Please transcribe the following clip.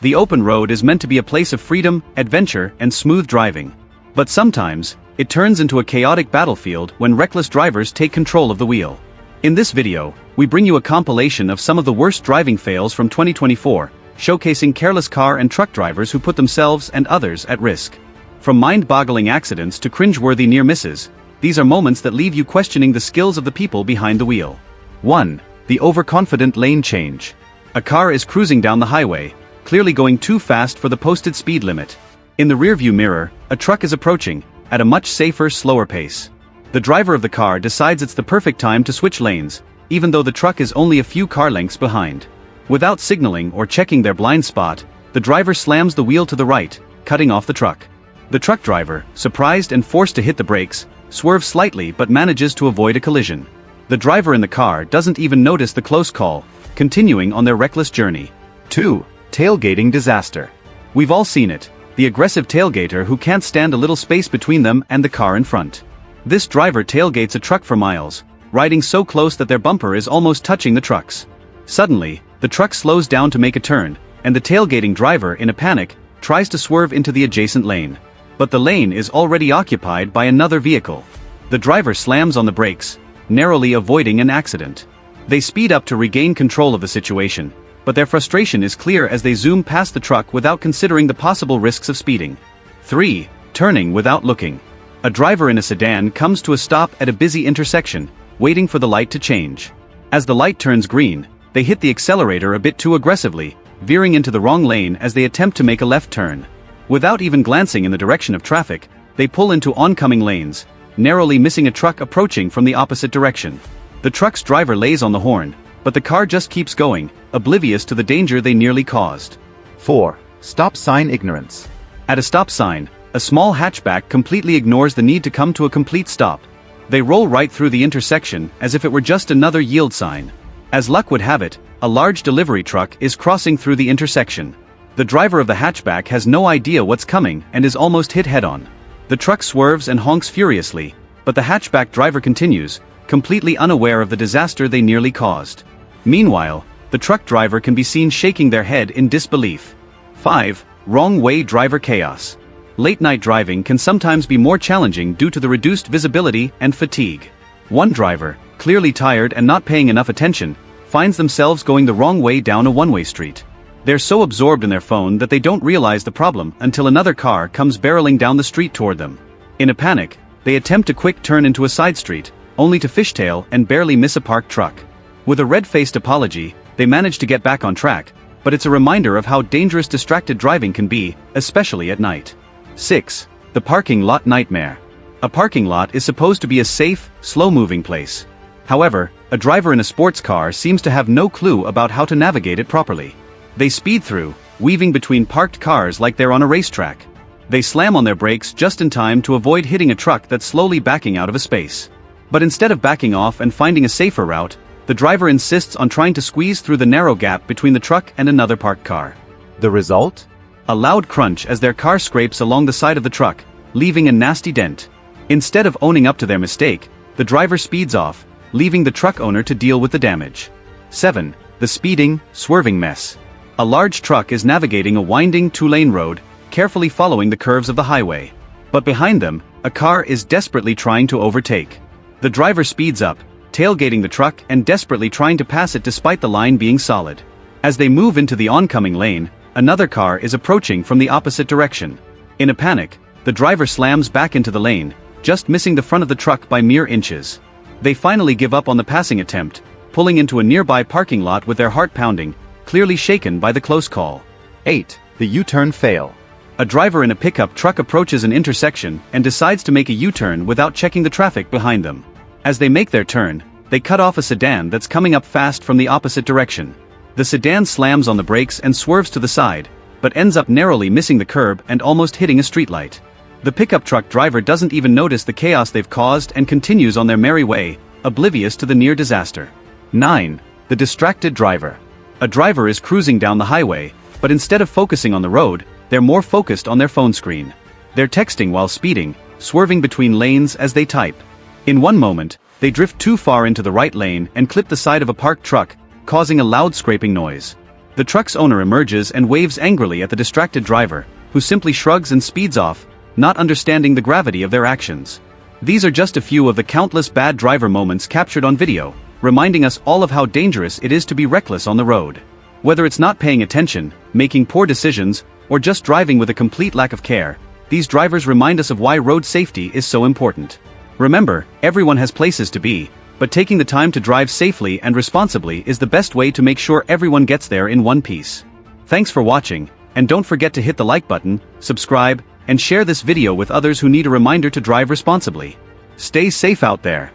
The open road is meant to be a place of freedom, adventure, and smooth driving. But sometimes, it turns into a chaotic battlefield when reckless drivers take control of the wheel. In this video, we bring you a compilation of some of the worst driving fails from 2024, showcasing careless car and truck drivers who put themselves and others at risk. From mind-boggling accidents to cringe-worthy near misses, these are moments that leave you questioning the skills of the people behind the wheel. 1. The overconfident lane change. A car is cruising down the highway, clearly going too fast for the posted speed limit. In the rearview mirror, a truck is approaching, at a much safer, slower pace. The driver of the car decides it's the perfect time to switch lanes, even though the truck is only a few car lengths behind. Without signaling or checking their blind spot, the driver slams the wheel to the right, cutting off the truck. The truck driver, surprised and forced to hit the brakes, swerves slightly but manages to avoid a collision. The driver in the car doesn't even notice the close call, continuing on their reckless journey. 2. Tailgating disaster. We've all seen it, the aggressive tailgater who can't stand a little space between them and the car in front. This driver tailgates a truck for miles, riding so close that their bumper is almost touching the truck's. Suddenly, the truck slows down to make a turn, and the tailgating driver, in a panic, tries to swerve into the adjacent lane. But the lane is already occupied by another vehicle. The driver slams on the brakes, narrowly avoiding an accident. They speed up to regain control of the situation, but their frustration is clear as they zoom past the truck without considering the possible risks of speeding. 3. Turning without looking. A driver in a sedan comes to a stop at a busy intersection, waiting for the light to change. As the light turns green, they hit the accelerator a bit too aggressively, veering into the wrong lane as they attempt to make a left turn. Without even glancing in the direction of traffic, they pull into oncoming lanes, narrowly missing a truck approaching from the opposite direction. The truck's driver lays on the horn, but the car just keeps going, oblivious to the danger they nearly caused. 4. Stop sign ignorance. At a stop sign, a small hatchback completely ignores the need to come to a complete stop. They roll right through the intersection as if it were just another yield sign. As luck would have it, a large delivery truck is crossing through the intersection. The driver of the hatchback has no idea what's coming and is almost hit head-on. The truck swerves and honks furiously, but the hatchback driver continues, completely unaware of the disaster they nearly caused. Meanwhile, the truck driver can be seen shaking their head in disbelief. 5. Wrong-way driver chaos. Late-night driving can sometimes be more challenging due to the reduced visibility and fatigue. One driver, clearly tired and not paying enough attention, finds themselves going the wrong way down a one-way street. They're so absorbed in their phone that they don't realize the problem until another car comes barreling down the street toward them. In a panic, they attempt a quick turn into a side street, only to fishtail and barely miss a parked truck. With a red-faced apology, they manage to get back on track, but it's a reminder of how dangerous distracted driving can be, especially at night. 6. The parking lot nightmare. A parking lot is supposed to be a safe, slow-moving place. However, a driver in a sports car seems to have no clue about how to navigate it properly. They speed through, weaving between parked cars like they're on a racetrack. They slam on their brakes just in time to avoid hitting a truck that's slowly backing out of a space. But instead of backing off and finding a safer route, the driver insists on trying to squeeze through the narrow gap between the truck and another parked car. The result? A loud crunch as their car scrapes along the side of the truck, leaving a nasty dent. Instead of owning up to their mistake, the driver speeds off, leaving the truck owner to deal with the damage. 7. The speeding, swerving mess. A large truck is navigating a winding two-lane road, carefully following the curves of the highway. But behind them, a car is desperately trying to overtake. The driver speeds up, tailgating the truck and desperately trying to pass it despite the line being solid. As they move into the oncoming lane, another car is approaching from the opposite direction. In a panic, the driver slams back into the lane, just missing the front of the truck by mere inches. They finally give up on the passing attempt, pulling into a nearby parking lot with their heart pounding, clearly shaken by the close call. 8. The U-turn fail. A driver in a pickup truck approaches an intersection and decides to make a U-turn without checking the traffic behind them. As they make their turn, they cut off a sedan that's coming up fast from the opposite direction. The sedan slams on the brakes and swerves to the side, but ends up narrowly missing the curb and almost hitting a streetlight. The pickup truck driver doesn't even notice the chaos they've caused and continues on their merry way, oblivious to the near disaster. 9. The distracted driver. A driver is cruising down the highway, but instead of focusing on the road, they're more focused on their phone screen. They're texting while speeding, swerving between lanes as they type. In one moment, they drift too far into the right lane and clip the side of a parked truck, causing a loud scraping noise. The truck's owner emerges and waves angrily at the distracted driver, who simply shrugs and speeds off, not understanding the gravity of their actions. These are just a few of the countless bad driver moments captured on video, reminding us all of how dangerous it is to be reckless on the road. Whether it's not paying attention, making poor decisions, or just driving with a complete lack of care, these drivers remind us of why road safety is so important. Remember, everyone has places to be, but taking the time to drive safely and responsibly is the best way to make sure everyone gets there in one piece. Thanks for watching, and don't forget to hit the like button, subscribe, and share this video with others who need a reminder to drive responsibly. Stay safe out there.